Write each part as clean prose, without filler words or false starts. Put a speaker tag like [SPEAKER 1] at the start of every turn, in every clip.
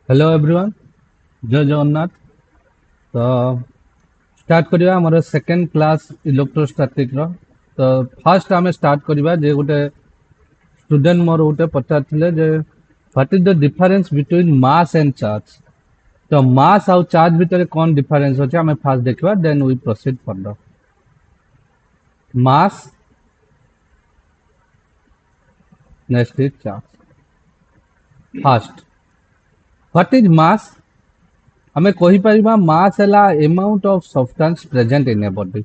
[SPEAKER 1] Hello everyone. जय जगन्नाथ। तो start करिया हमर सेकंड क्लास इलेक्ट्रोस्टैटिक रो। तो फर्स्ट आमे स्टार्ट करिया जे गोटे स्टूडेंट मोर गोटे पचारथिले जे what is the difference between mass and charge. तो मास और चार्ज भितर कौन डिफरेंस अछि आमे फर्स्ट देखिबा then we proceed further. Mass next is charge. First what is mass. हमें कहि परिबा मास हला amount of substance present in a body.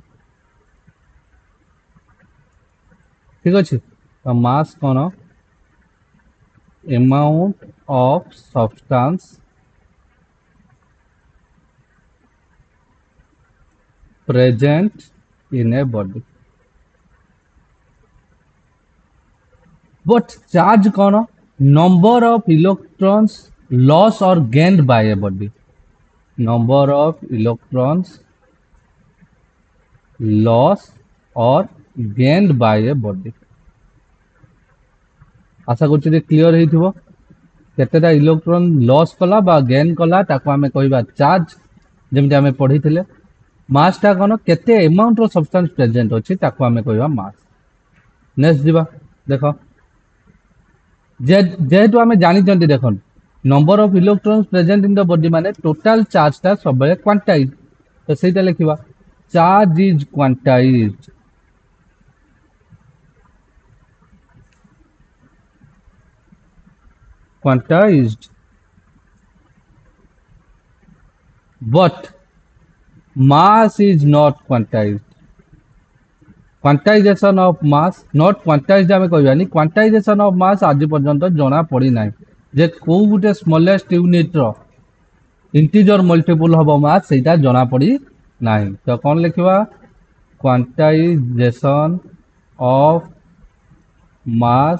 [SPEAKER 1] ठीक अछि। तो मास कोन amount of substance present in a body. But charge कौन number of electrons lost or gained by a body. Number of electrons lost or gained by a body. आशा करूँ clear हो केतेटा electron loss कला बा gain कला ताको आमे कहबा charge जेमति आमे पढ़ी थिले। मास टा कोन केते अमाउंट रो सब्सटेंस प्रेजेंट अछि ताको आमे कहबा मास। नेक्स्ट दिबा देखो जेहेतु आमे जानि चंती देखन number of electrons present in the body माने टोटल चार्ज ता सबले क्वांटाइज। तो सेटा लिखिबा charge is quantized. Quantized but mass is not quantized. Quantization of mass not quantized आमे कहबानी क्वांटाइजेशन ऑफ मास आज पर्यंत जना पड़ी नाही जे को गुटे स्मॉलेस्ट यूनिट रो इंटीजर मल्टीपल हबो मास सेटा जना पड़ी नाही। तो कौन लिखिबा quantization of mass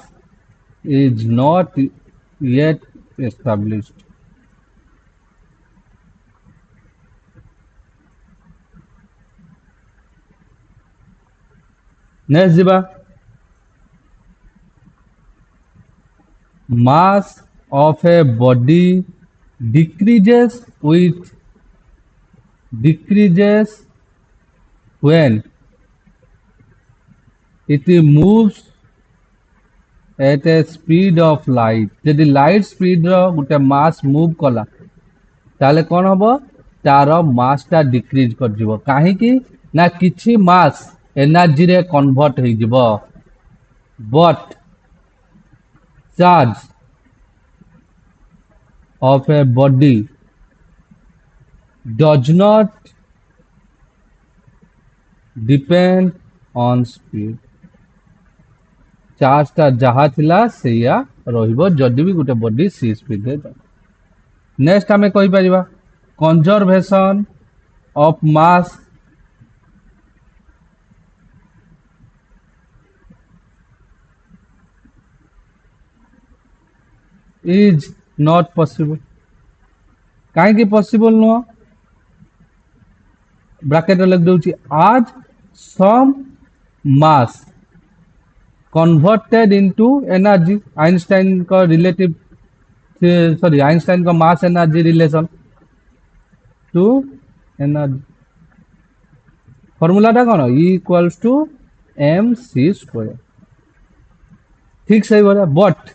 [SPEAKER 1] is not yet established. Next jiba mass of a body decreases when it moves at a speed of light. यदि लाइट स्पीड रो गुटे मास मूव कला ताले कौन हबो तारो मास टा डिक्रीज कर जिवो काहे कि ना किछि मास एनर्जी रे कन्वर्ट हो जिवो but charge of a body does not depend on speed. Charge टा जहा थिला सेया रहिबो जदि भी गुटे बॉडी सी स्पीड रे जाय। नेक्स्ट हमें कहि परिबा conservation of mass is not possible. काहे कि पॉसिबल नो ब्रैकेट लिख दउची आज some mass converted into energy. Einstein का रिलेटिव सॉरी आइंस्टाइन का mass energy relation to energy formula टा कौन E equals to mc square. ठीक सही बोला बट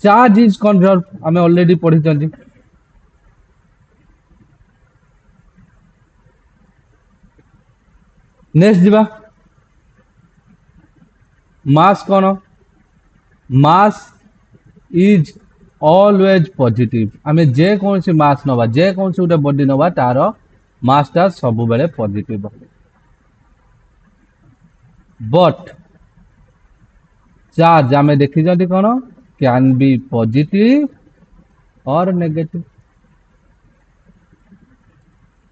[SPEAKER 1] चार्ज इज कंजर्व आमे ऑलरेडी पढ़ी चंदी। नेक्स्ट दिबा मास कौन मास इज ऑलवेज पॉजिटिव। आमे जे कौन सी मास नवा जे कौन सी उटे बॉडी नवा तारो मास टा सब बेले पॉजिटिव बट चार्ज आमे देखि जंती कौन कैन बी पॉजिटिव और नेगेटिव।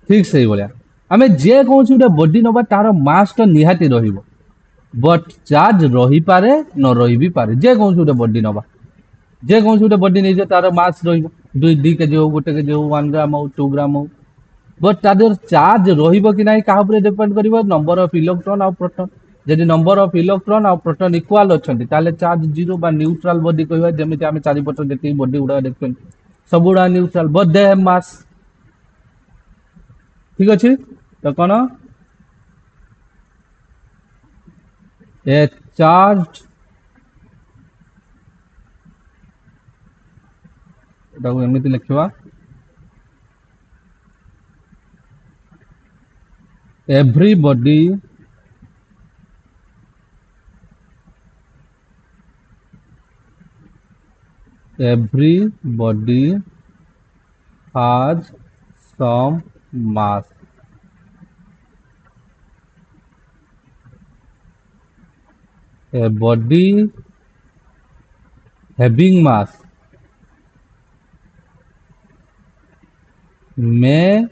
[SPEAKER 1] ठीक सही बोलिया आमे जे कौन सी उटे बॉडी नवा तारो मास तो निहाती रहिबो बट चार्ज रही पारे न रही भी पारे। जे कौन सी उटे बॉडी नवा जे कौन सी उटे बॉडी नहीं जे तारो मास रहिबो 2 केजी हो 1 केजी हो 1 ग्राम हो 2 ग्राम हो बट तादर चार्ज रहिबो कि नाही काहा ऊपर डिपेंड करिवो नंबर ऑफ इलेक्ट्रॉन और प्रोटॉन। यदि नंबर ऑफ इलेक्ट्रॉन और प्रोटॉन इक्वल अछंती ताले चार्ज जीरो बा न्यूट्रल बॉडी कहबा जेमिति आमे चारि पट देखि बॉडी उडा देखछन सबुड़ा neutral but they have mass ठीक अच्छे तो कौन ए चार्ज एमती लिखा everybody has some mass a body having mass may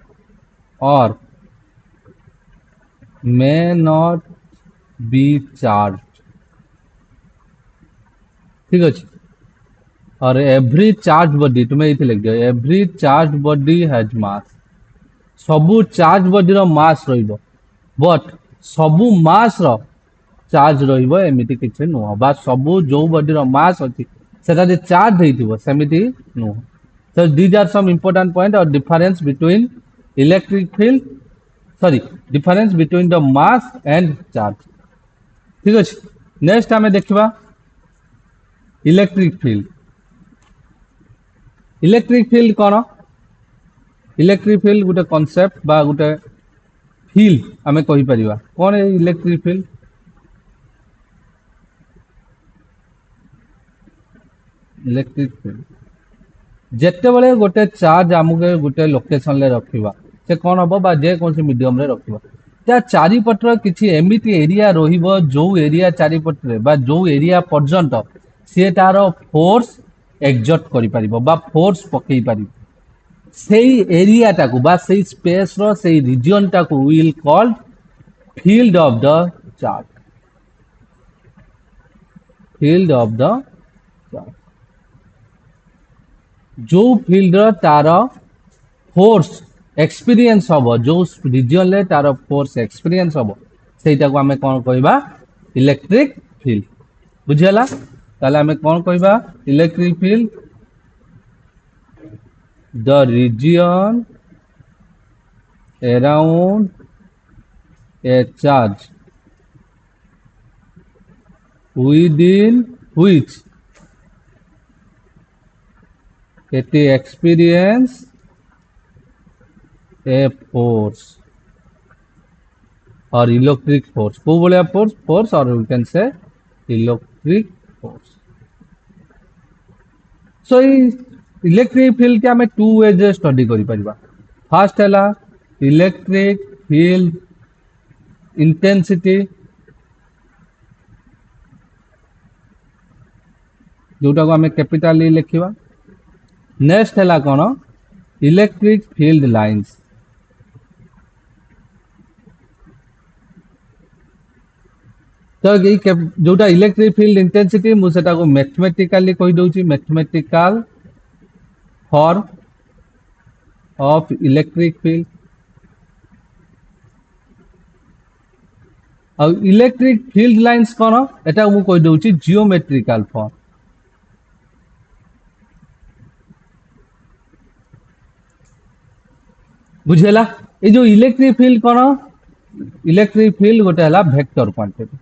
[SPEAKER 1] or may not be charged ठीक अच्छे और एवरी चार्ज बॉडी तुम्हें ये लिख दियो एवरी चार्ज बॉडी हैज मास सबू चार्ज बॉडी रो मास रहिबो बट सबू मास रो चार्ज रहिबो एमिति किछ नुह बा सबू जो बॉडी रो मास अछि सेटा जे चार्ज हेतिबो सेमिति नुह so these are some important point or difference between electric field sorry difference between the mass and charge ठीक अछि नेक्स्ट हमें देखबा इलेक्ट्रिक फील्ड इलेक्ट्रिक फील्ड कौन इलेक्ट्रिक फील्ड गोटे कॉन्सेप्ट बा गोटे फील्ड आमे कहि परिबा कौन है इलेक्ट्रिक फील्ड इलेक्ट्रिक फील्ड जेते बेले गोटे चार्ज आमुके गोटे लोकेशन ले रखिबा से कौन हबो बा जे कोन से मीडियम रे रखिबा त्या चारि पटर किछि एमिति एरिया रहिबो जो एरिया चारि पटरे बा जो एरिया पर्यंत से तारो फोर्स एक्सर्ट करि परिबो बा फोर्स पकई परिबो सेई एरिया टाकू बा सेई स्पेस रो सेई रीजन टाकू will called field of the charge field of the charge जो फील्ड रो तारो फोर्स एक्सपीरियंस हबो जो रीजन ले तारो फोर्स एक्सपीरियंस हबो सेटा को हमें कोन कहबा इलेक्ट्रिक फील्ड बुझियला ताले हमें कोन कहबा electric field the region around a charge within which it experience a force or electric force को बोले force or we can say electric force so electric field के हमें टू वेज स्टडी करि परिबा first हैला electric field intensity जोटा को हमें capital E लिखिबा next हैला कोन इलेक्ट्रिक फील्ड लाइंस तो जोटा इलेक्ट्रिक फील्ड इंटेंसिटी मु सेटा को मैथमेटिकली कहि दोची mathematical form of electric field और इलेक्ट्रिक फील्ड लाइंस कौन एटा मु कहि दोची जियोमेट्रिकल फॉर्म बुझेला ए जो इलेक्ट्रिक फील्ड कौन इलेक्ट्रिक फील्ड गोटे हला vector quantity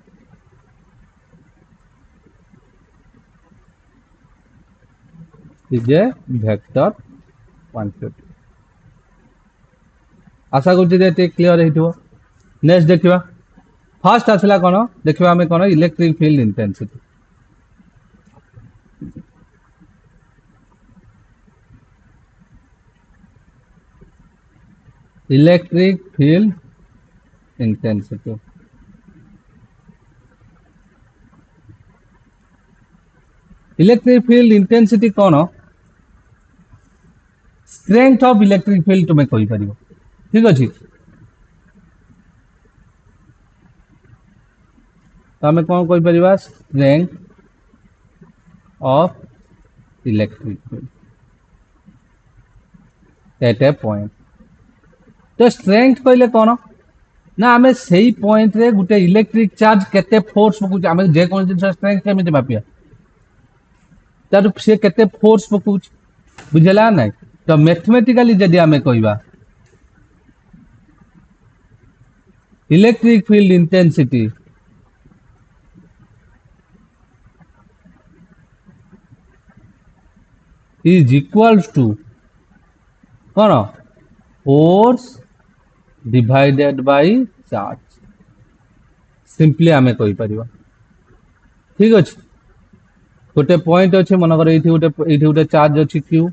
[SPEAKER 1] is a vector quantity आशा करछि जे क्लियर हेतिबो नेक्स्ट देखिबा फर्स्ट आसला कोन देखिबा हमें कोन electric field intensity electric field intensity electric field intensity कौन स्ट्रेंथ ऑफ इलेक्ट्रिक फील्ड तुम्हें कहि परिबो ठीक अछि तो हमें कौन कहि परिबा strength of electric field at a point तो स्ट्रेंथ कहले कौन ना हमें सही पॉइंट रे गुटे इलेक्ट्रिक चार्ज केते फोर्स पकुछ हमें जे कोन स्ट्रेंथ केमिति मापिया तार से केते फोर्स पकुछ बुझेला नहीं तो मैथमेटिकली जदि आमे कहबा electric field intensity is equals to कौन force divided by charge simply आमे कहि परिबा ठीक अछि गोटे पॉइंट अछि मनकर एठी गोटे चार्ज अछि q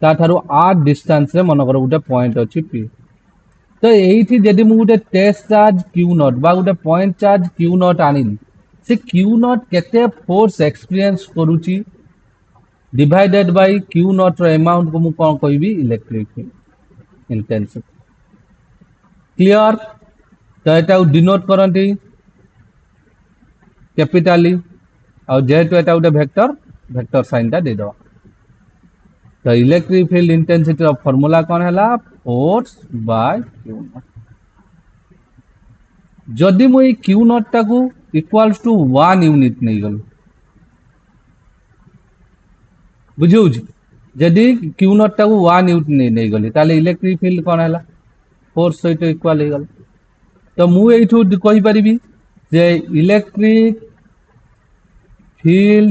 [SPEAKER 1] ता थारो r डिस्टेंस रे मनकर गोटे पॉइंट अछि p तो एठी जदि मु गोटे टेस्ट चार्ज q नॉट बा गोटे पॉइंट चार्ज q नॉट आनिली से q नॉट केते फोर्स एक्सपीरियंस करूची डिवाइडेड बाय q नॉट रो अमाउंट को मु कोन कहबी इलेक्ट्रिक फील्ड इंटेंसिटी क्लियर तो एटा डिनोट करंती कैपिटली और जेहेतु एटा गोटे वेक्टर वेक्टर साइन ता दे दो तो इलेक्ट्रिक फील्ड इंटेंसिटी रो फार्मूला कोन हैला फोर्स बाय q नॉट जदि मु q नॉट टा को इक्वल्स टू 1 यूनिट नै गल बुझियो जदि q नॉट टा को 1 यूनिट नै गली ताले इलेक्ट्रिक फील्ड कोन हैला फोर्स सहित इक्वल हे गल तो मु एठू कहि परिबी जे electric field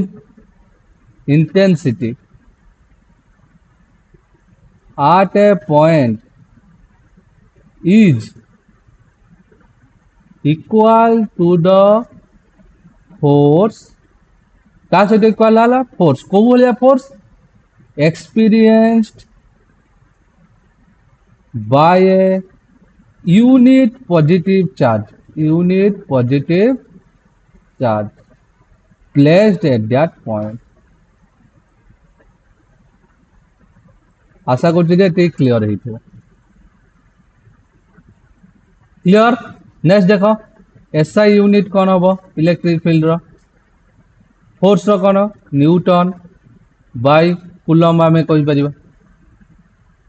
[SPEAKER 1] intensity at a point is equal to the force का सहित इक्वल हला फोर्स को बोलिया force experienced by a unit positive charge placed at that point आशा करछि जे ते क्लियर हेइथो क्लियर नेक्स्ट देखो एसआई यूनिट कोन हबो electric field row force row cone newton by coulomb आमे कहि परिबा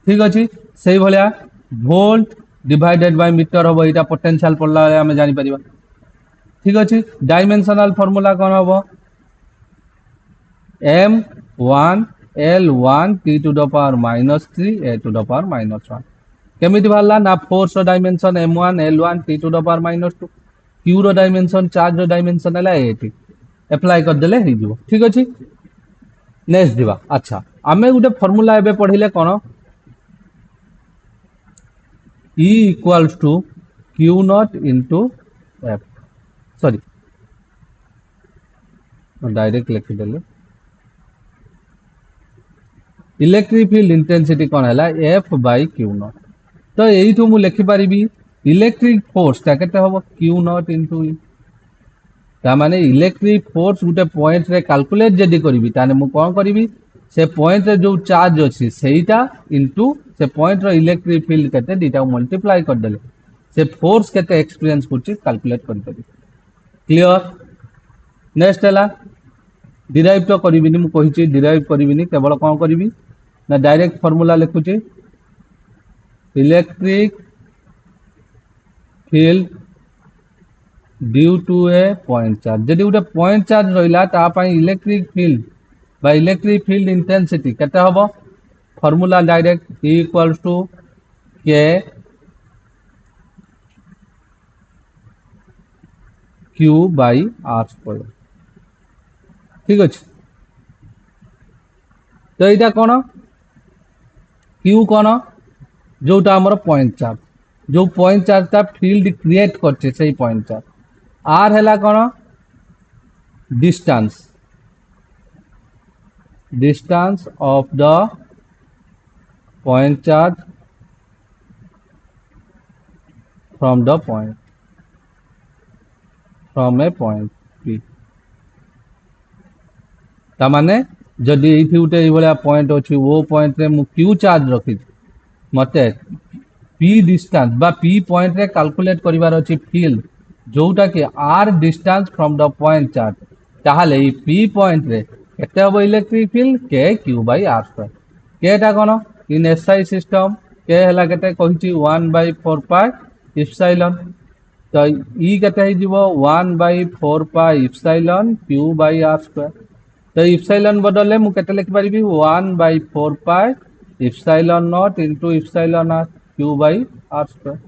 [SPEAKER 1] ठीक अछि सेही भलिया वोल्ट डिवाइडेड बाय मीटर हबो एटा पोटेंशियल पड़ला आमे जानि परिबा ठीक अछि डायमेंशनल फार्मूला कोन हबो m1 L1 t to the power -3 a to the power -1 केमिति भाला ना फोर्स रो dimension m1 L1 t to the power -2 q रो डायमेंशन चार्ज रो डायमेंशन हला एटी अप्लाई कर देले हे जिवो ठीक अछि नेक्स्ट दिबा अच्छा आमे गुटे फार्मूला एबे पढिले कोन E equals to q naught into f sorry direct लिख देले इलेक्ट्रिक फील्ड इंटेंसिटी कोन हला f by q नॉट तो एइठु मु लिखि परिबी इलेक्ट्रिक फोर्स ता केते होबो q नॉट into e ता माने इलेक्ट्रिक फोर्स गुटे पॉइंट रे कैलकुलेट जदी करबी ताने मु कोन करबी से पॉइंट रे जो चार्ज अछि सेइटा इनटू से पॉइंट रो इलेक्ट्रिक फील्ड केते दीटा मल्टीप्लाई कर देले से फोर्स केते एक्सपीरियंस करछि कैलकुलेट कर देबी क्लियर नेक्स्ट हला डिराइव तो करिबिनी मु कहिछि डिराइव करिबिनी केवल कोन करिबी ना डायरेक्ट फार्मूला लिखुछि electric field due to a point charge जदि उटे पॉइंट चार्ज रहिला ता पई इलेक्ट्रिक फील्ड बा इलेक्ट्रिक फील्ड इंटेंसिटी केते हबो formula direct E equals to k q by r square ठीक अछि तो एटा कोन q कोन जोटा हमर पॉइंट चार्ज जो पॉइंट चार्ज ता फील्ड क्रिएट करछे सेही पॉइंट चार्ज r हैला कोन distance of the point charge from the point from A point p ता माने जदि एथि उटे ए भलिया पॉइंट अछि वो पॉइंट रे मु q चार्ज रखि मते p डिस्टेंस बा p पॉइंट रे कैलकुलेट करिवार अछि फील्ड जोटा कि r distance from the point charge ताहाले ई p पॉइंट रे केते हबो electric field k q by r square k टा कोन इन एसआई सिस्टम k हला केते कहिछि 1 by 4 pi एप्सिलॉन तो e केते हे जिवो 1 by 4 pi epsilon q by r square तो इप्सिलॉन बदले मु केते लिखि परिबी 1/4 pi epsilon naught into epsilon r q by r square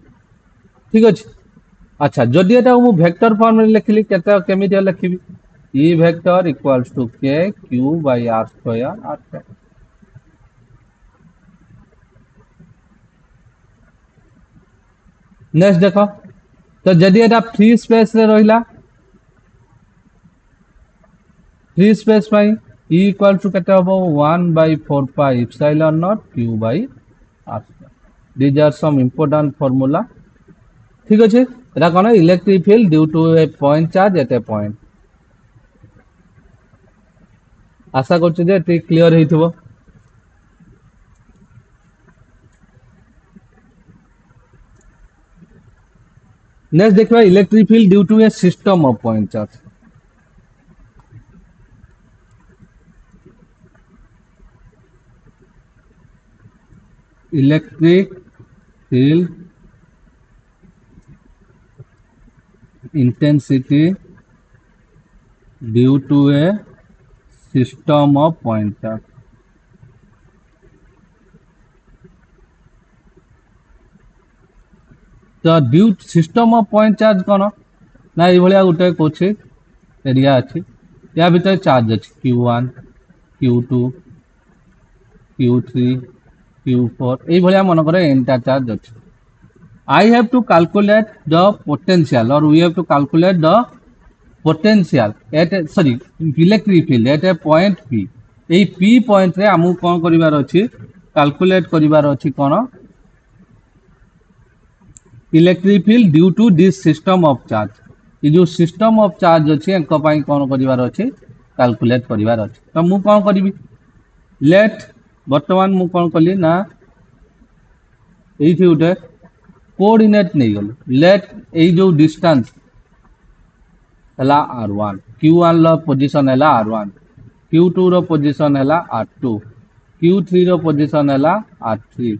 [SPEAKER 1] ठीक अछि। अच्छा जदि एटा मु वेक्टर फॉर्म रे लिखली केते केमिति लिखिबी E vector equals to k q by r square. Next देखो तो जदि एटा फ्री स्पेस रे रहिला फ्री स्पेस पाई ई इक्वल टू केते हबो 1/4 pi epsilon not q by r square. These are some important formula ठीक अछि। एटा कोन electric field due to a point charge at a point. आशा करछु जे एटी क्लियर हेइथबो। नेक्स्ट देखबा electric field due to a system of point charge. Electric field intensity due to a system of point charge। तो due system of point charge कौन ना ये भलिया गोटे कोछि एरिया अछि या भीतर चार्ज अछि q1 q2 q3 q4 ए भलिया मन करे एंटा चार्ज अछि। I have to calculate the potential or we have to calculate the potential at a, sorry electric field at a point P। এই P point रे हमु कोन करिवार अछि कैलकुलेट करिवार अछि कोन electric field due to this system of charge. ये जो system of charge अछि एक पई कोन करिवार अछि कैलकुलेट करिवार अछि। तो मु कोन करिवि लेट वर्तमान मु कोन कली ना एइथि उठे कोऑर्डिनेट नहीं गल लेट ए जो डिस्टेंस हला r1 q1 लो पोजीशन हला r1 q2 रो पोजीशन हला r2 q3 रो पोजीशन हला r3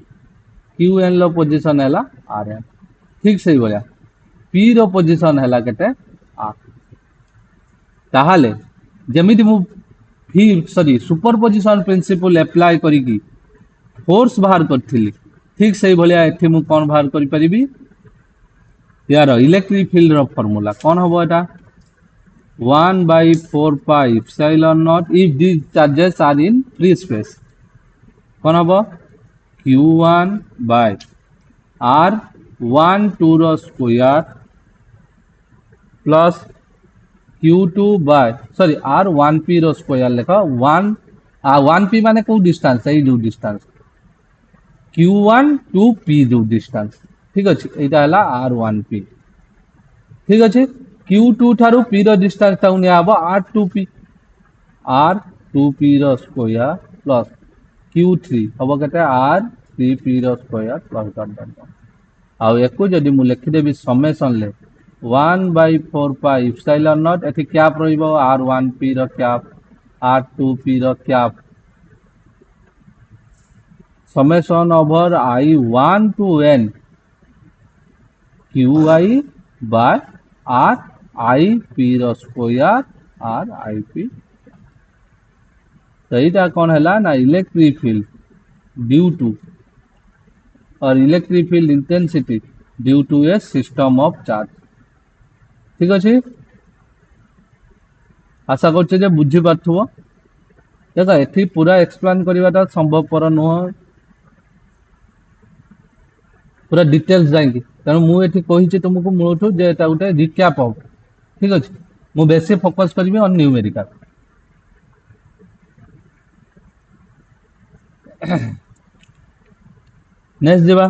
[SPEAKER 1] qn लो पोजीशन हला rn ठीक सही बोला p रो पोजीशन हला केते r। ताहाले जेमिति मु फिर सॉरी सुपरपोजिशन प्रिंसिपल अप्लाई करी की फोर्स बाहर करथिली ठीक सही भलिया एठी मु कोन बाहर करि परिबी यार इलेक्ट्रिक फील्ड रो फार्मूला कोन हबो एटा 1/4 pi epsilon not if these charges are in free space कोन हबो q1 बाय r12 रो square plus q2 by sorry r1p रो स्क्वायर लेखो 1p माने को डिस्टेंस है जो डिस्टेंस q1 to p जो डिस्टेंस ठीक अछि एटा हला r1p ठीक अछि q2 थारु p रो डिस्टेंस ता उनी आबो r2p रो स्क्वायर प्लस q3 हबो केते r3p रो स्क्वायर प्लस डॉट आ एको जदी मु लिखि देबी समेशन ले 1/4 पाई इप्सिलॉन नॉट एथि कैप रहिबो r1p रो कैप r2p रो cap summation over I1 to n qi by r ip रो स्क्वायर r ip। तो इटा कौन हला ना इलेक्ट्रिक फील्ड ड्यू टू और electric field intensity due to a system of charge ठीक अछि। आशा करछे जे बुझी पाथुबो देखो एथि पूरा एक्सप्लेन करिवाटा संभवपर नुह पूरा डिटेल्स जाएंगे तेणु मु एठी कहिछि तुमको मूलठू जे एटा उटे रिकैप हो ठीक अछि मु बेसी फोकस करबी ऑन न्यूमेरिकल। नेक्स्ट जेबा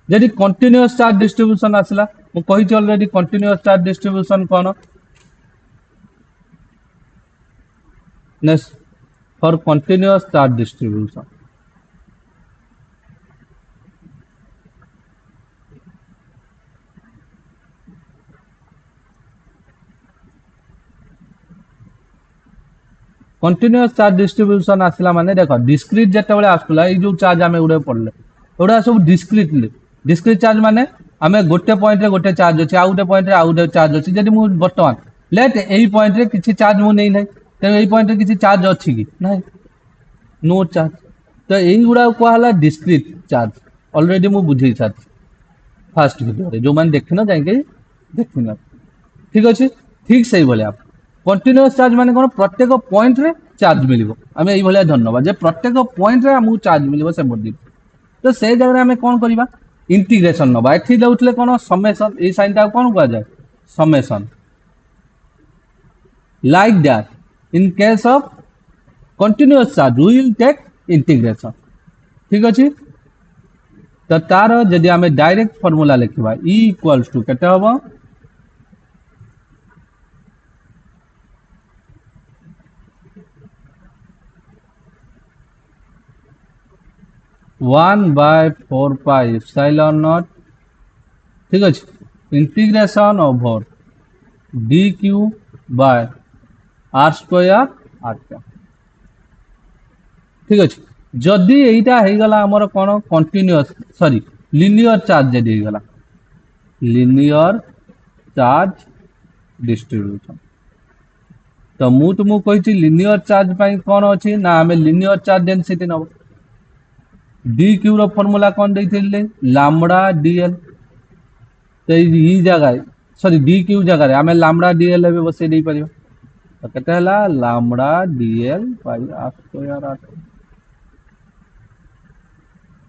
[SPEAKER 1] जदि कंटीन्यूअस चार्ज डिस्ट्रीब्यूशन आसला मु कहिछि ऑलरेडी कंटीन्यूअस चार्ज डिस्ट्रीब्यूशन कोन next for continuous charge distribution continuous charge distribution आसला माने देखो डिस्क्रीट जेते बेले आसला ए जो चार्ज हमें उडे पड़ले ओडा सब डिस्क्रीट चार्ज माने हमें गोटे पॉइंट रे गोटे चार्ज अछि आ गोटे पॉइंट रे आ गोटे चार्ज अछि जदि मु वर्तमान लेट एही पॉइंट रे किछि चार्ज मु नै नै ତେଣୁ ଏଇ ପଏଣ୍ଟରେ କିଛି ଚାର୍ଜ ଅଛି କି ନାହିଁ, नो चार्ज। तो यहीगुड़ा कहला डिस्क्रीट चार्ज ऑलरेडी मु बुझे सारी फास्ट वीडियो जो मैंने देखना जाएंगे देखना ठीक अच्छे। ठीक से भाया कंटिन्यूअस चार्ज माने कौन प्रत्येक पॉइंट रे चार्ज मिलिबो आमे एई भलिया धन्यवाद जे प्रत्येक पॉइंट रे हमहु चार्ज मिलिबो से बॉडी तो से जगह आमे कोन करबा इंटीग्रेशन नबा एठी दउतले कोन समेशन ए साइन ता कोन कहआ जाय summation like that in case of continuous charge we will take integration ठीक अछि। तो तार जदि आमे डायरेक्ट फार्मूला लिखबा E इक्वल्स टू केते हबो 1/4 पाई एप्सिलॉन नॉट ठीक अछि integration over d q by r square r का ठीक अछि। जदि एइटा हे गला हमर कोन कंटीन्यूअस सॉरी लिनियर चार्ज जदि हे गला लिनियर चार्ज डिस्ट्रीब्यूशन तो मु तुमको कहिछि लिनियर चार्ज पई कोन अछि ना हमें लिनियर चार्ज डेंसिटी नबो डी क्यू रो फार्मूला कोन दैथिले लैम्बडा डीएल तो ई जगह सॉरी डी क्यू जगह हमें लैम्बडा डीएल एबे बसे दे परियो तो केते हला lambda d l by r square r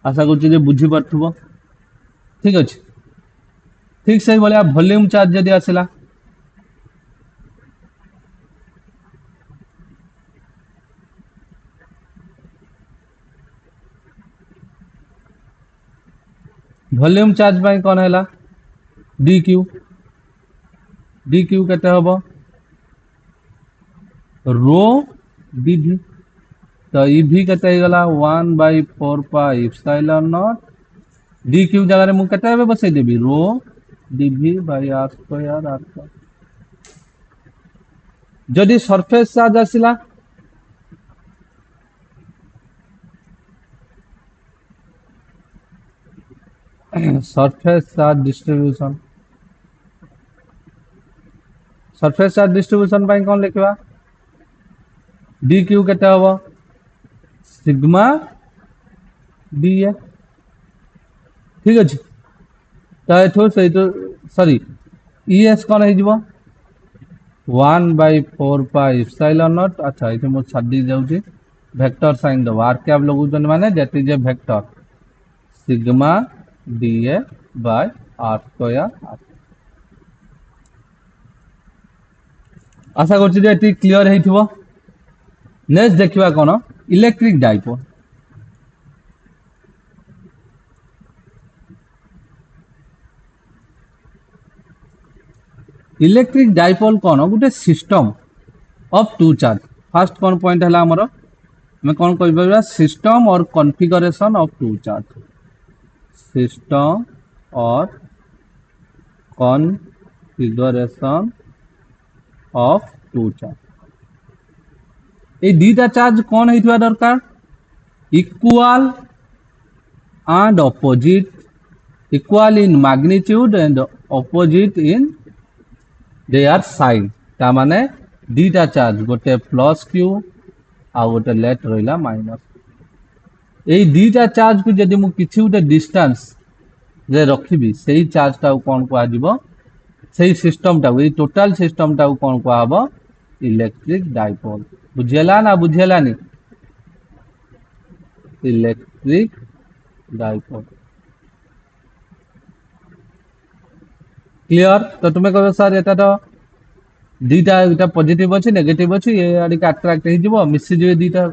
[SPEAKER 1] आशा करछि जे बुझी परथुबो ठीक अछि। ठीक से बोले वॉल्यूम चार्ज जदि आसिला वॉल्यूम चार्ज पाई कोन हैला डी क्यू केते हबो रो डीवी तो ईवी केते हे गला 1/4 pi epsilon not d q जगह रे मु केते हेबे बसे देबी रो d v by r square r का जदि सरफेस चार्ज आसिला सरफेस चार्ज डिस्ट्रीब्यूशन पाई कोन लिखबा डी क्यू केते हबो सिग्मा डीए ठीक अछि। तो एठो से तो सॉरी ईएस कोन हे जिवो 1/4 पाई एप्सिलॉन नॉट अच्छा इथे मो छाडी जाउची वेक्टर साइन दो आर कैप लगुचन माने that is a vector sigma d a by r square r आशा करछि जे एटी क्लियर हेइथिबो। नेक्स्ट देखिबा कोन इलेक्ट्रिक डाइपोल इलेक्ट्रिक डाइपोल कोन गुटे system of two charge first कोन पॉइंट हला हमरो मैं कोन कहि परबा सिस्टम और configuration of two charge system और कॉन्फ़िगरेशन ऑफ टू चार्ज ए दीटा चार्ज कोन हेतिबा दरकार equal and opposite equal in magnitude and opposite in their sign ता माने दीटा चार्ज गोटे प्लस क्यू आ गोटे लेट रहिला माइनस ए दीटा चार्ज को जदि मु किछि गोटे डिस्टेंस जे रखिबी सेही चार्ज ता कोन को आजिबो सेही सिस्टम ता ए टोटल सिस्टम ता कोन को आबो इलेक्ट्रिक डाइपोल बुझेला ना बुझेलानी इलेक्ट्रिक डाइपोल क्लियर। तो तुम्हें कहो सर एटा तो दीटा एटा पॉजिटिव अछि नेगेटिव अछि ए आडी का अट्रैक्ट हे जिवो मिसि जे दीटा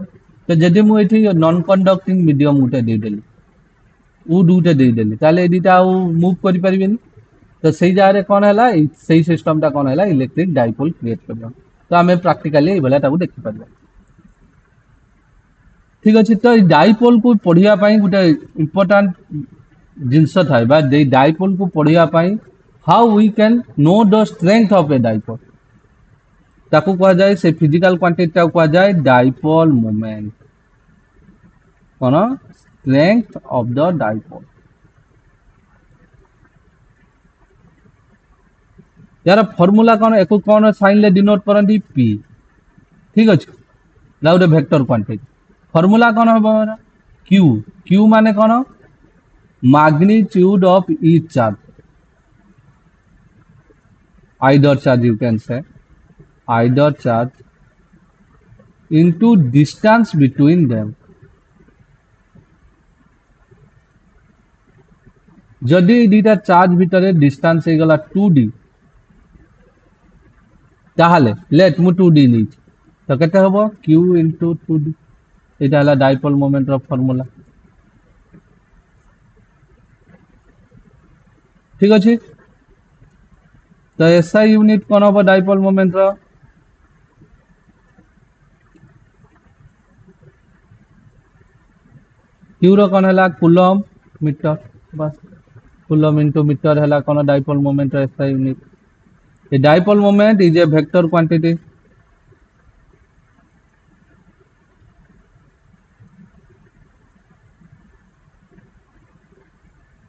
[SPEAKER 1] तो जदि मु एठी नॉन कंडक्टिंग मीडियम उटे दे देली उ दुटे दे देली ताले ए दीटा मूव करि परिबेनी तो सही जारे कोन हला सही सिस्टम ता कोन हला इलेक्ट्रिक डाइपोल क्रिएट करबा तो हमें प्रैक्टिकली ए भला ताकू देखि परबा ठीक अछि। तो डाइपोल को पढिया पई गुटे इंपोर्टेंट जिंस थाय बा दे डाइपोल को पढिया पई how we can know the strength of a dipole ताकू कहा जाए से फिजिकल क्वांटिटी ता कहा जाए डाइपोल मोमेंट कोन स्ट्रेंथ ऑफ द डाइपोल यार फार्मूला कोन एको कोन साइन ले डिनोट करंती पी ঠিক আছে এটা গোটে ভেক্টর কোয়ান্টিটি ফর্মুলা কোন হব কিউ কিউ মানে কোন magnitude of each charge either charge you can say either charge into distance between them যদি এই দুইটা চার্জ ভিতরে ডিস্টান্স হয়ে 2d তাহলে লেট মু 2d নিয়েছি তো কেতে হব q into 2d এটা হলো ডাইপোল মোমেন্টর ফর্মুলা ঠিক আছে তো এসআই ইউনিট কোন হব ডাইপোল মোমেন্টর q র কোন হলা কুলম মিটার বাস কুলম ইনটু মিটার হলা কোন ডাইপোল মোমেন্টর SI unit a dipole moment is a vector quantity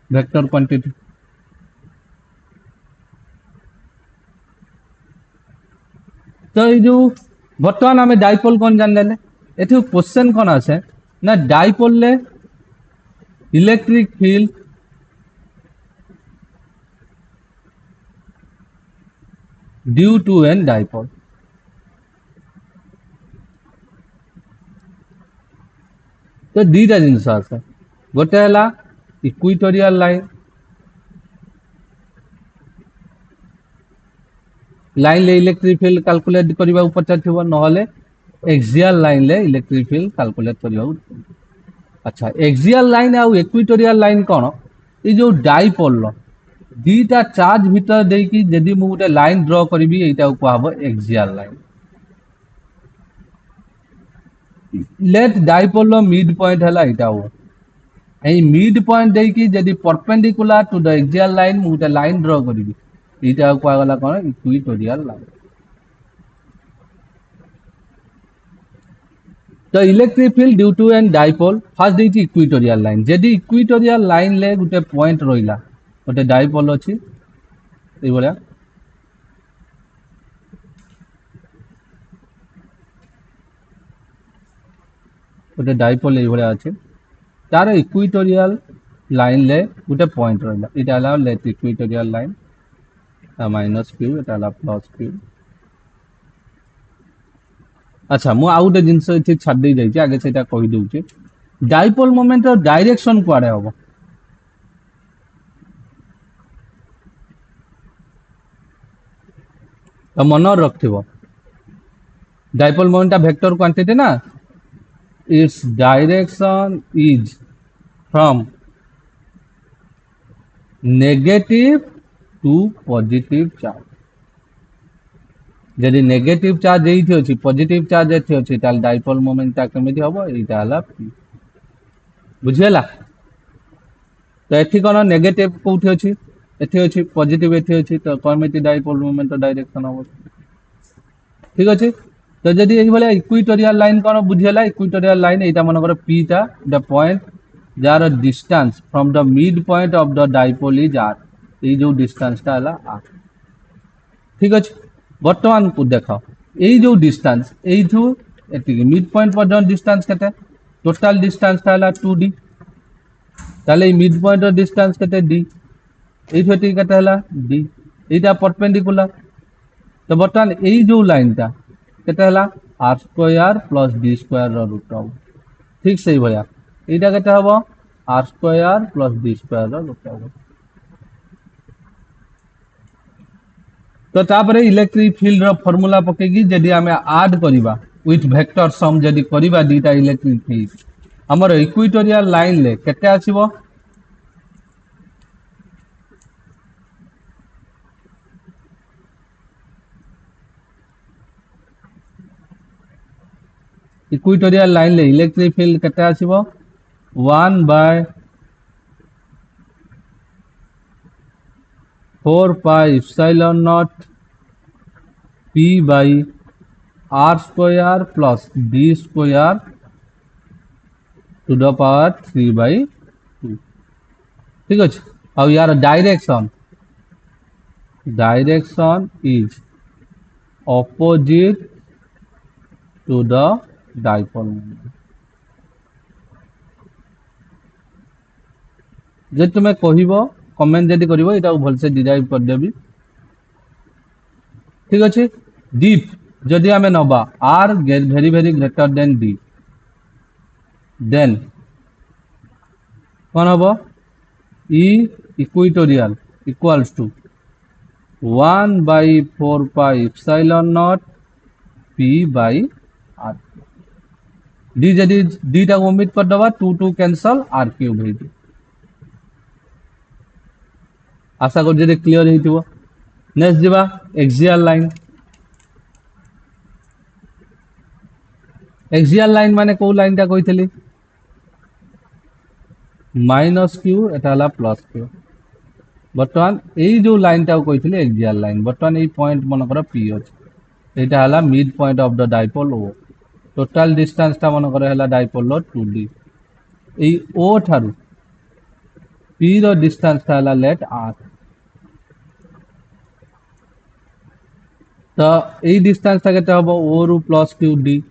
[SPEAKER 1] vector quantity তো এই যে বর্তমান আমি ডাইপোল কোন জানলে এটি কোশ্চেন কোন আছে না ডাইপোলে electric field due to an dipole তো দুইটা জিনিস আছে গোটে হলা ইকুইটোরিয়াল লাইন লাইন লে ইলেকট্রিক ফিল্ড ক্যালকুলেট করিবা পচারিব নহলে एक्सियल लाइन ले इलेक्ट्रिक फील्ड कैलकुलेट करियो अच्छा एक्सियल लाइन आ इक्विटोरियल लाइन कोन ए जो डाइपोल लो दीटा चार्ज भीतर दे कि यदि मु गोटे लाइन ड्रा करबी एटा कहबो एक्सियल लाइन लेट डाइपोल लो मिड पॉइंट हला एटा हो ए मिड पॉइंट दे कि यदि perpendicular to the axial line मु गोटे लाइन ड्रा करबी एटा कहवा गला कोन इक्विटोरियल लाइन तो electric field due to an dipole फास्ट देती इक्विटोरियल लाइन यदि इक्विटोरियल लाइन ले गोटे पॉइंट रहिला गोटे डाइपोल अछि ए बळा गोटे डाइपोल ए बळा अछि तार इक्विटोरियल लाइन ले गोटे पॉइंट रहिला इटा हला let equatorial line minus q इटा हला प्लस q अच्छा मु आउ गोटे जिनस एठी छाड़ दे जाई आगे सेटा कहि दउची डाइपोल मोमेंट रो डायरेक्शन कुआडे हबो तो मन रखथिबो डाइपोल मोमेंट वेक्टर क्वांटिटी ना it's direction is from negative to positive charge यदि नेगेटिव चार्ज एठी अछि पॉजिटिव चार्ज एठी अछि ताल डाइपोल मोमेंट ता केमिति हबो एटा हला p बुझियला तो एठी कोन नेगेटिव कोठी अछि एठी अछि पॉजिटिव एठी अछि तो केमिति डाइपोल मोमेंट डायरेक्शन हबो ठीक अछि तो यदि एई भले इक्विटोरियल लाइन कोन बुझियला इक्विटोरियल लाइन एटा मनकर p ता the point jar distance from the mid point of the dipole is r ए जो डिस्टेंस ता हला r ठीक अछि बर्तमान को देखो ए जो डिस्टेंस ए जो एति मिड पॉइंट पर जो डिस्टेंस केते टोटल डिस्टेंस ताला 2d ताले मिड पॉइंट रो डिस्टेंस केते d ए थेटी केते हला d एटा परपेंडिकुलर तो बर्तमान ए जो लाइन ता केते हला r square plus d square रो रूट हो ठीक सही भया एटा केते हबो r square plus d square रो रूट हो तो तापरे इलेक्ट्रिक फील्ड रो फार्मूला पकेगी जदी हमें ऐड करिबा विथ वेक्टर सम जदी करिबा दीटा इलेक्ट्रिक फील्ड हमर इक्विटोरियल लाइन ले केते आसीबो इक्विटोरियल लाइन ले इलेक्ट्रिक फील्ड केते आसीबो 1 by 4 pi epsilon naught p by r square plus d square to the power 3 by 2 ठीक है अब यार direction is opposite to the dipole moment. जे तुम्हें कहब कमेंट जदि कर भलसे डिराइव करदेवी ठीक अच्छे डीप जदि आम नवा r very very greater than d than कौन हम E equatorial equals to 1/4 epsilon not p by r d जदि डी टा ओमिट कर दबा 2 2 कैंसल आर क्यूब हो आशा कर क्लीयर हो नेक्स्ट जीवा एक्सियल लाइन माने को लाइन टा कही माइनस क्यू एटा प्लस क्यू बर्तमान यही जो लाइन टा कही एक्सियल लाइन बर्तमान ये पॉइंट मनकर पी अच्छे यहाँ mid point of the dipole O total distance टा मनकर है डाइपोल 2d ये ओ ठारू पी रो डिस्टेंस टा है लेट आर तो यही डिस्टेंस टा केते हबो ओ रु प्लस क्यू डी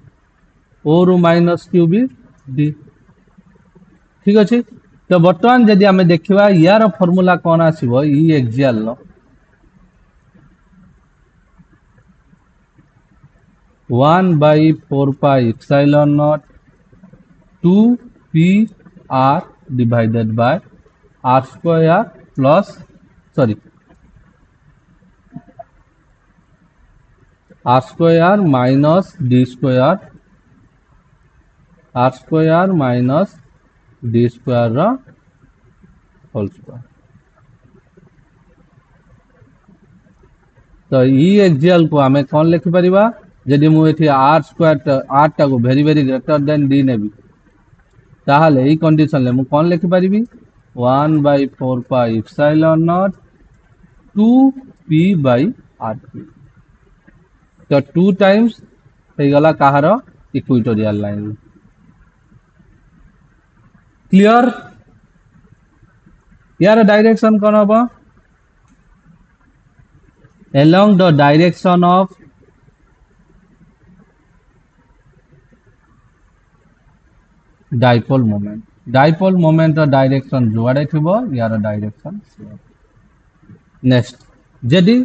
[SPEAKER 1] ओ रु माइनस क्यू भी डी ठीक अच्छे तो बर्तमान जदि आम देखा यार फर्मूला कौन आसो E axial 1/4 epsilon not 2 p r divided by r square plus sorry r square minus d square r square minus d square whole square तो ई एक्सियल को आम कौन लिखिपर जदि मुझे आर स्क्वायर आर टा को very very greater than d नेबी ताहले यही कंडीशन ले मु कौन लिखिपर 1/4 epsilon not 2 p by r cube तो 2 टाइम्स हो गला कहार इक्विटोरियल लाइन क्लियर यार डायरेक्शन कौन हम along the direction of dipole moment direction जुआड़े थी यार डायरेक्शन नेक्स्ट जदि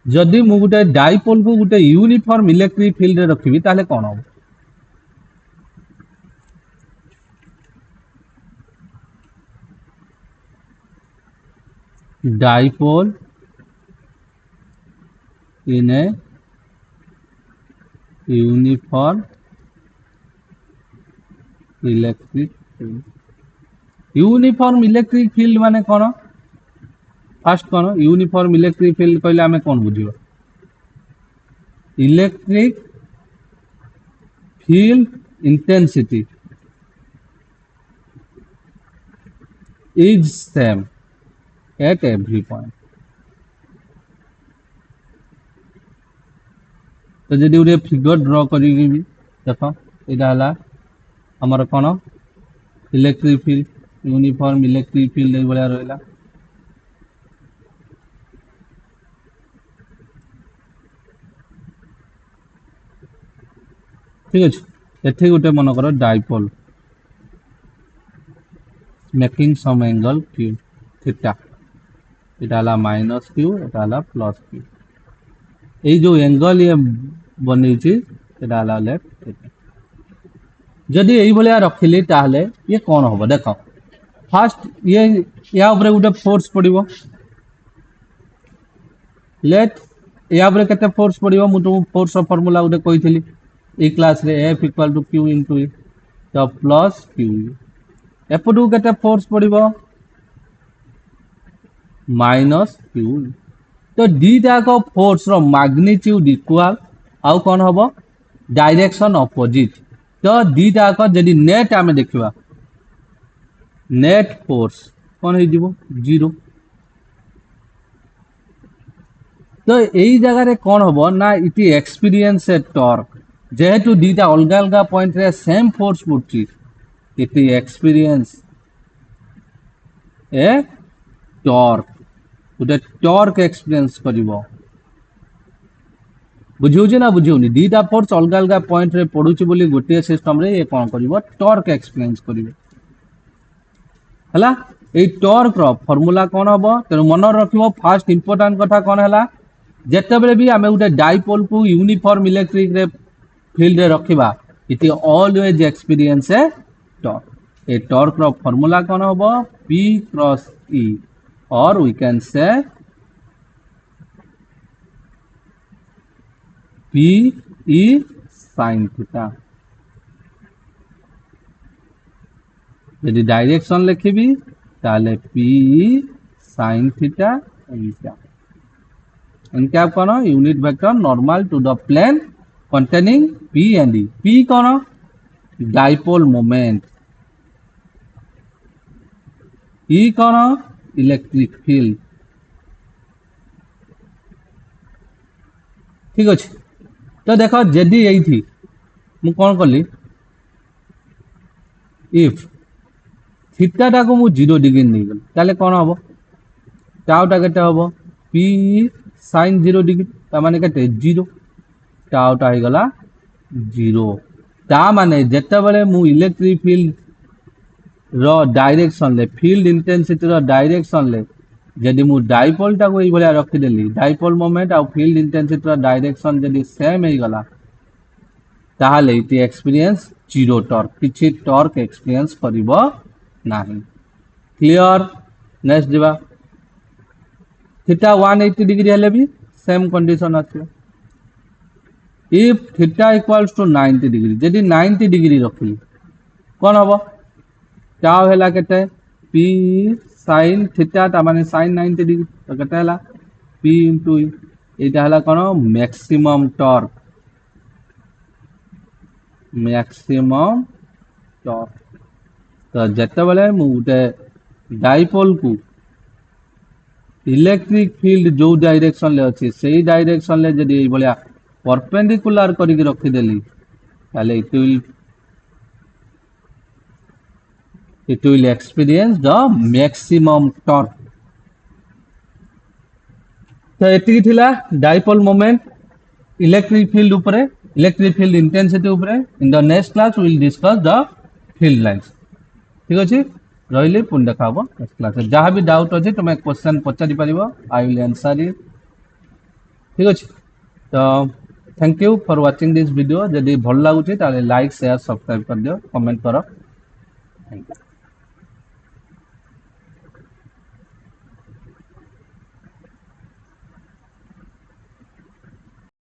[SPEAKER 1] जदि मु गोटे डाइपोल को गोटे यूनिफॉर्म इलेक्ट्रिक फील्ड रे रखिबी ताले कौन हम dipole in a uniform electric field uniform electric field माने कौन फास्ट कौन यूनिफॉर्म इलेक्ट्रिक फील्ड कहले आमे कौन बुझियो electric field intensity is same at every point तो जदि गोटे फिगर ड्र करी देख यहाँ आमर कौन electric field uniform electric field ये भाया रहा ठीक अच्छे एठी गोटे मन कर dipole making some angle q theta इटा माइनस क्यू इटा प्लस क्यू ये जो एंगल ये बनी लेफ्ट जदि यही भाया रखिली ताहले ये कौन हम देख फास्ट ये या ऊपर गोटे फोर्स पड़ो लेट या ऊपर केते फोर्स पड़ो मु तुम फोर्स फॉर्मूला गोटे कही ए क्लास रे F equal to q into E तो प्लस क्यू एपटू केते फोर्स पड़ो माइनस क्यू तो दीटा को फोर्स रो मैग्नीट्यूड इक्वल आउ कौन हम डायरेक्शन ऑपोजिट तो दीटा को जदि नेट आमे देखिबा नेट फोर्स कौन हो जीवो जीरो तो यही जगह रे कौन हम ना इति एक्सपीरियंस ए टॉर्क जेहेतु दीटा अलग अलग पॉइंट रे सेम फोर्स पड़ची इति एक्सपीरियंस ए टॉर्क गोटे टॉर्क एक्सपीरियंस करिवो बुझिउछि ना बुझिउनि दीटा फोर्स अलग अलग पॉइंट रे पडुछि बोली गोटे सिस्टम रे ये कोन करिवो टॉर्क एक्सपीरियंस करिवो हला ए टॉर्क रो फार्मूला कोन हबो तेनु मन रखिवो फर्स्ट इंपोर्टेंट कथा कोन हला जेते बेले भी हमें उटे डाइपोल को यूनिफॉर्म इलेक्ट्रिक रे फील्ड रे रखिबा it always experience a torque a torque रो फार्मूला कोन हबो p क्रॉस e और we can say p e sin theta यदि डायरेक्शन लिखिबी ताले p e sin थीटा एटा इनका कौन unit vector normal to the plane containing p and e p कौन डाइपोल मोमेंट e कौन इलेक्ट्रिक फील्ड ठीक अच्छे तो देख जदि यही मु कौन कली इफ थीटाटा को मु 0 डिग्री नहीं गली ताले कौन हम टाउटा केटे हम p sin 0 डिग्री ता माने केटे 0 टाउटा हो गला 0 ता माने जेते बेले मु इलेक्ट्रिक फील्ड रो डायरेक्शन ले फील्ड इंटेंसिटी रो डायरेक्शन ले जदि मु डाइपोल टा को ए भलिया रखि देली डाइपोल मोमेंट आ फील्ड इंटेंसिटी रो डायरेक्शन जदि सेम हे गला ताहाले इति एक्सपीरियंस 0 टॉर्क किछि टॉर्क एक्सपीरियंस करिवो नाही क्लियर नेक्स्ट दिबा थीटा 180 डिग्री हेले भी सेम कंडीशन अछि if theta equals to 90 degree जदि 90 डिग्री रखली कोन हबो टाउ हेला केते p sin थीटा ता माने sin 90 डिग्री तो केते हला p * e एटा हला कोन मैक्सिमम टॉर्क तो जते बेले मु उटे डाइपोल को इलेक्ट्रिक फील्ड जो डायरेक्शन ले अछि सेही डायरेक्शन ले जदि ए भलिया परपेंडिकुलर करि के रखि देली ताले it will experience the maximum torque तो एति थिला डाइपोल मोमेंट इलेक्ट्रिक फील्ड ऊपर इलेक्ट्रिक फील्ड इंटेंसिटी ऊपर in the next class we will discuss the field lines ठीक अछि रहिले पुन देखाबो नेक्स्ट क्लास जहां भी डाउट अछि तुमे क्वेश्चन पचारि परिबो आई विल आंसर इट ठीक अछि तो thank you for watching this video यदि भल लागुछि ताले लाइक शेयर सब्सक्राइब कर दियो कमेंट करो थैंक यू